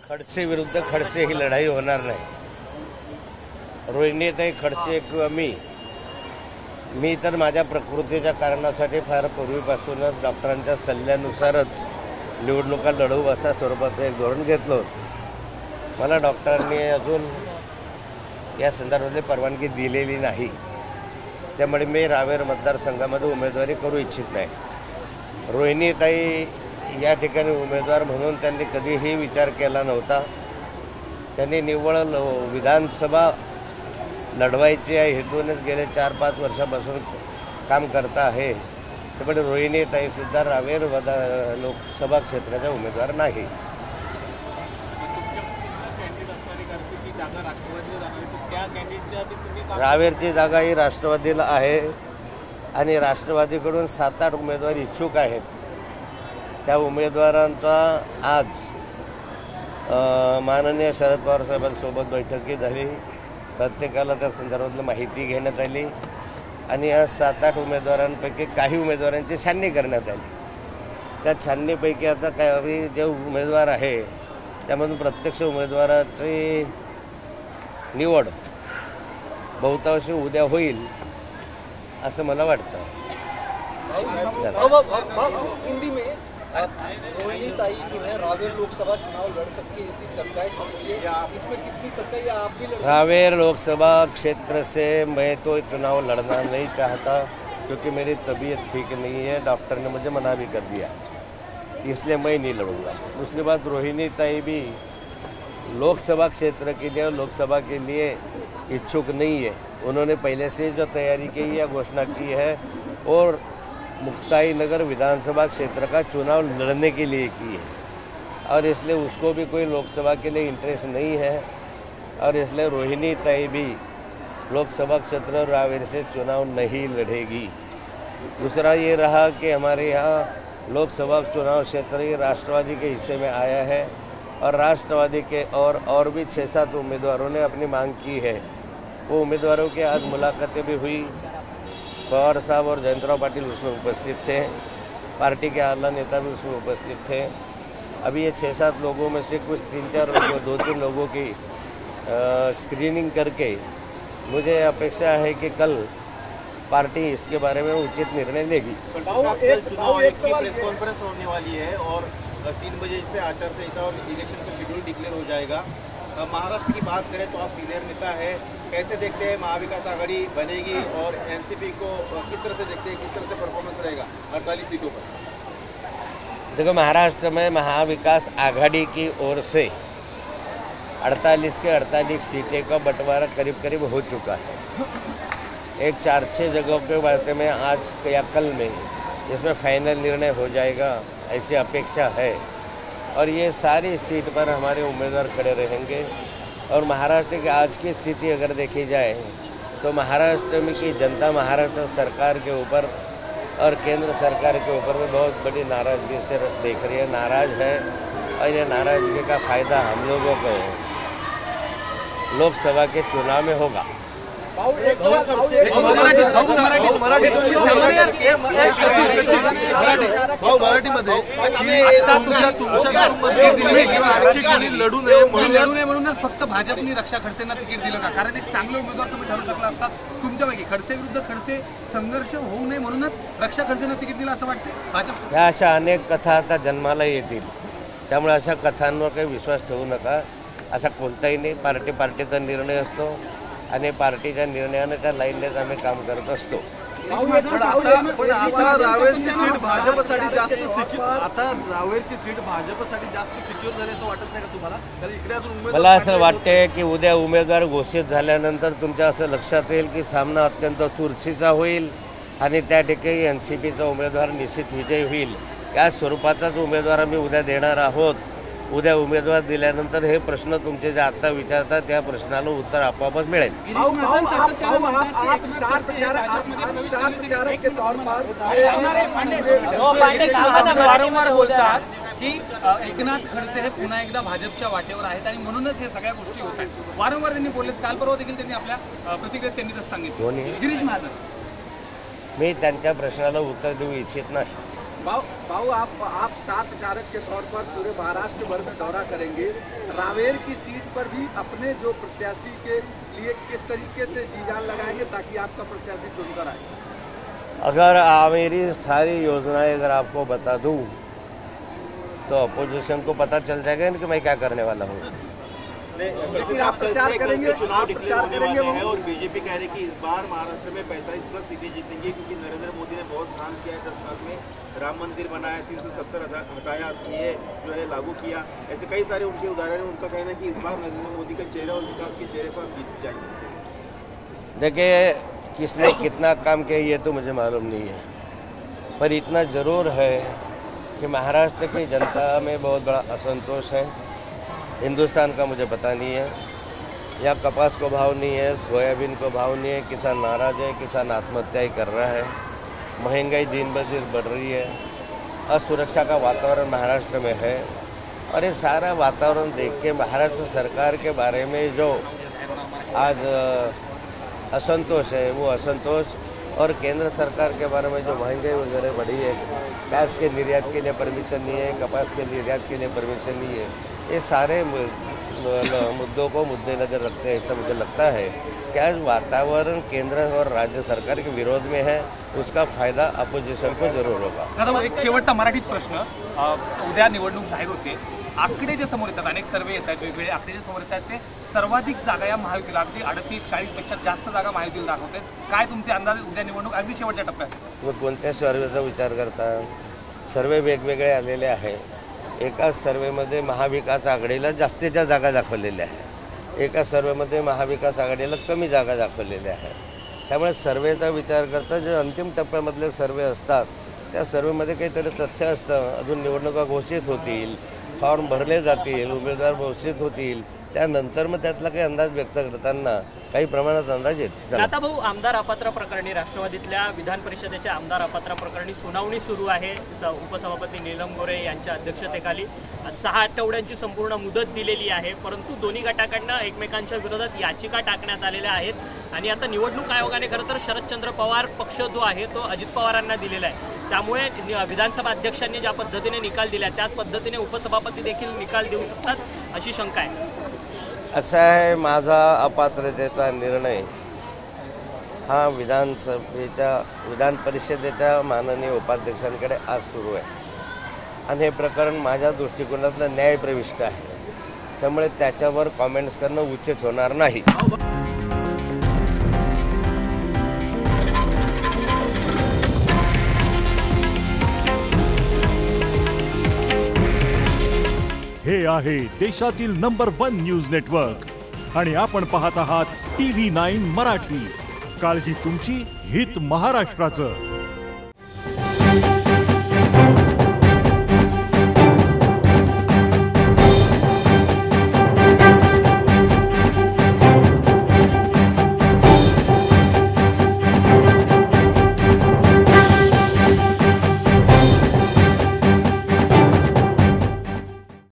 खडसे विरुद्ध खडसे ही लढाई होणार नाही. रोहिणीताई खडसे किंवा मी तर माझ्या प्रकृतीच्या कारणासाठी फार पूर्वीपासूनच डॉक्टरांच्या सल्ल्यानुसारच निवडणुका लढवू असा स्वरूपाचं एक धोरण घेतलं. मला डॉक्टरांनी अजून या संदर्भातली परवानगी दिलेली नाही. त्यामुळे मी रावेर मतदारसंघामध्ये उमेदवारी करू इच्छित नाही. रोहिणीताई या ठिकाणी उमेदवार म्हणून त्यांनी कधीही विचार केला नव्हता. त्यांनी निव्वळ विधानसभा लढवायची या हेतूनच गेले 4-5 वर्षापासून काम करता आहे. त्यामुळे रोहिणीताईसुद्धा रावेर लोकसभा क्षेत्राच्या उमेदवार नाही. रावेरची जागा ही राष्ट्रवादीला आहे आणि राष्ट्रवादीकडून 7-8 उमेदवार इच्छुक आहेत. त्या उमेदवारांचा आज माननीय शरद पवार साहेबांसोबत बैठकी झाली. प्रत्येकाला त्या संदर्भातली माहिती घेण्यात आली आणि या 7-8 उमेदवारांपैकी काही उमेदवारांची छाननी करण्यात आली. त्या छाननीपैकी आता काही जे उमेदवार आहे त्यामधून प्रत्यक्ष उमेदवाराची निवड बहुतांशी उद्या होईल असं मला वाटतं. हिंदी में रोहिणीताई जो है रावेर लोकसभा चुनाव लड़ सकती है, ऐसी चर्चाएं चल रही है, इसमें कितनी सच्चाई आप भी लड़? रावेर लोकसभा क्षेत्र से मैं तो चुनाव लड़ना नहीं चाहता क्योंकि मेरी तबीयत ठीक नहीं है. डॉक्टर ने मुझे मना भी कर दिया, इसलिए मैं नहीं लड़ूंगा. दूसरी बात, रोहिणीताई भी लोकसभा क्षेत्र के लिए लोकसभा के लिए इच्छुक नहीं है. उन्होंने पहले से जो तैयारी की है, घोषणा की है और मुक्ताई नगर विधानसभा क्षेत्र का चुनाव लड़ने के लिए की है और इसलिए उसको भी कोई लोकसभा के लिए इंटरेस्ट नहीं है और इसलिए रोहिणीताई भी लोकसभा क्षेत्र रावेर से चुनाव नहीं लड़ेगी. दूसरा ये रहा कि हमारे यहाँ लोकसभा चुनाव क्षेत्र ये राष्ट्रवादी के हिस्से में आया है और राष्ट्रवादी के और भी 6-7 उम्मीदवारों ने अपनी मांग की है. वो उम्मीदवारों की आज मुलाकातें भी हुई. पवार साहब और जयंतराव पाटिल उसमें उपस्थित थे. पार्टी के आला नेता भी उसमें उपस्थित थे. अभी ये 6-7 लोगों में से कुछ 3-4 लोगों 2-3 लोगों की स्क्रीनिंग करके मुझे अपेक्षा है कि कल पार्टी इसके बारे में उचित निर्णय लेगी. चुनाव आयोग की प्रेस कॉन्फ्रेंस होने वाली है और 3 बजे से आचार संहिता और इलेक्शन का शेड्यूल डिक्लेयर हो जाएगा. महाराष्ट्र की बात करें तो आप सीनियर नेता है, कैसे देखते हैं महाविकास आघाड़ी बनेगी और एनसीपी को किस तरह से देखते हैं, किस तरह से परफॉर्मेंस रहेगा 48 सीटों पर? देखो, महाराष्ट्र में महाविकास आघाड़ी की ओर से 48 के 48 सीटें का बंटवारा करीब करीब हो चुका है. एक 4-6 जगहों के बारे में आज या कल में इसमें फाइनल निर्णय हो जाएगा ऐसी अपेक्षा है और ये सारी सीट पर हमारे उम्मीदवार खड़े रहेंगे. और महाराष्ट्र की आज की स्थिति अगर देखी जाए तो महाराष्ट्र में की जनता महाराष्ट्र सरकार के ऊपर और केंद्र सरकार के ऊपर भी बहुत बड़ी नाराज़गी से देख रही है, नाराज़ है और ये नाराज़गी का फ़ायदा हम लोगों को लोकसभा के चुनाव में होगा. म्हणूनच फक्त भाजपने रक्षा खडसेंना तिकीट दिलं का? कारण एक चांगले उमेदवार तुम्ही ठरू शकला असतात तुमच्यापैकी. खडसे विरुद्ध खडसे संघर्ष होऊ नये म्हणूनच रक्षा खडसेंना तिकीट दिलं असं वाटते भाजप. ह्या अशा अनेक कथा आता जन्माला येतील, त्यामुळे अशा कथांवर काही विश्वास ठेवू नका. असा कोणताही नाही. पार्टीचा निर्णय असतो आणि पार्टीच्या निर्णयाने त्या लाईननेच आम्ही काम करत असतो. आता रावेरची सीट भाजपसाठी जास्त सिक्युअर झाली असं वाटत नाही का तुम्हाला? कारण इकडे अजून मला असं वाटते की उद्या उमेदवार घोषित झाल्यानंतर तुमच्या असं लक्षात येईल की सामना अत्यंत चुरशीचा होईल आणि त्या ठिकाणी एनसीपीचा उमेदवार निश्चित विजयी होईल. या स्वरूपाचाच उमेदवार आम्ही उद्या देणार आहोत. उद्या उमेदवार दिल्यानंतर हे प्रश्न तुमचे जे आता विचारतात त्या प्रश्नाला उत्तर आपोआपच मिळेल. वारंवार बोलतात की एकनाथ खडसे हे पुन्हा एकदा भाजपच्या वाटेवर आहेत आणि म्हणूनच हे सगळ्या गोष्टी होत आहेत. वारंवार त्यांनी बोललेत. काल परवा देखील त्यांनी आपल्या प्रतिक्रियेत त्यांनी तसं सांगितलं. गिरीश महाजन. मी त्यांच्या प्रश्नाला उत्तर देऊ इच्छित नाही. भाऊ आप स्टार प्रचारक के तौर पर पूरे महाराष्ट्र भर में दौरा करेंगे। रावेर की सीट पर भी अपने जो प्रत्याशी के लिए किस तरीके से जी जान लगाएंगे ताकि आपका प्रत्याशी चुनकर आए? अगर मेरी सारी योजनाएं अगर आपको बता दूं तो अपोजिशन को पता चल जाएगा कि मैं क्या करने वाला हूँ। लेकिन आप प्रचार करेंगे, चुनाव डिक्लेयर होने वाले हैं और बीजेपी कह रही है कि इस बार महाराष्ट्र में 45+ सीटें जीतेंगी, क्योंकि नरेंद्र मोदी ने बहुत काम किया है 10 साल में। राम मंदिर बनाया, 370 हटाया, सीए जो है लागू किया, ऐसे कई सारे उनके उदाहरण हैं। उनका कहना है कि इस बार नरेंद्र मोदी का चेहरा और विकास के चेहरे पर जीत जाएंगे। देखिए, किसने कितना काम किया ये तो मुझे मालूम नहीं है, पर इतना ज़रूर है कि महाराष्ट्र की जनता में बहुत बड़ा असंतोष है। हिंदुस्तान का मुझे पता नहीं है, यहाँ कपास को भाव नहीं है, सोयाबीन को भाव नहीं है, किसान नाराज है, किसान आत्महत्या कर रहा है, महंगाई दिन ब दिन बढ़ रही है, असुरक्षा का वातावरण महाराष्ट्र में है। और ये सारा वातावरण देख के महाराष्ट्र सरकार के बारे में जो आज असंतोष है, वो असंतोष, और केंद्र सरकार के बारे में जो महंगाई वगैरह बढ़ी है, गैस के निर्यात के लिए परमिशन नहीं है, कपास के निर्यात के लिए परमिशन नहीं है, ये सारे मुद्दों को मुद्देनजर रखते हैं। ऐसा मुझे लगता है कि आज वातावरण केंद्र और राज्य सरकार के विरोध में है, उसका फायदा अपोजिशन को जरूर होगा। दादा, एक शेवटचा मराठीत प्रश्न, उद्या निवडणूक जाहीर होते, आकडे जे समोर येतात, अनेक सर्वे येतात, वेगवेगळे आकडे जे समोर येतात ते सर्वाधिक जागा या महायुतीला, अगदी 38-40पेक्षा जास्त जागा महायुतीला दाखवतात. काय तुमचे अंदाज उद्या निवडणूक अगदी शेवटच्या टप्प्यात? तुम्ही कोणत्या सर्वेचा विचार करता? सर्वे वेगवेगळे आलेले आहे. एका सर्वेमध्ये महाविकास आघाडीला जास्तीच्या जागा दाखवलेल्या आहे, एका सर्वेमध्ये महाविकास आघाडीला कमी जागा दाखवलेल्या आहे. त्यामुळे सर्वेचा विचार करता जे अंतिम टप्प्यामधले सर्वे असतात त्या सर्वेमध्ये काहीतरी तथ्य असतं. अजून निवडणुका घोषित होतील, फॉर्म भरले जातील, उमेदवार घोषित होतील, त्यानंतर मग त्यातला काही अंदाज व्यक्त करताना काही प्रमाणात अंदाज येत. आता भाऊ, आमदार अपात्र प्रकरणी राष्ट्रवादीतल्या विधान परिषदेच्या आमदार अपात्र प्रकरणी सुनावणी सुरू आहे. उपसभापती नीलम गोरे यांच्या अध्यक्षतेखाली 6 आठवड्यांची संपूर्ण मुदत दिलेली आहे, परंतु दोन्ही गटाकडनं एकमेकांच्या विरोधात याचिका टाकण्यात आलेल्या आहेत. आणि आता निवडणूक आयोगाने खरं तर शरदचंद्र पवार पक्ष जो आहे तो अजित पवारांना दिलेला आहे. त्यामुळे विधानसभा अध्यक्षांनी ज्या पद्धतीने निकाल दिला त्याच पद्धतीने उपसभापती देखील निकाल देऊ शकतात अशी शंका आहे. असा आहे, माझा अपात्रतेचा निर्णय हा विधान परिषदेच्या माननीय उपाध्यक्षांकडे आज सुरू आहे आणि हे प्रकरण माझ्या दृष्टिकोनातलं न्यायप्रविष्ट आहे. त्यामुळे त्याच्यावर कॉमेंट्स करणं उचित होणार नाही. हे आहे देशातील नंबर 1 न्यूज नेटवर्क आणि आपण पाहत आहात TV9 मराठी. काळजी तुमची, हित महाराष्ट्राचं.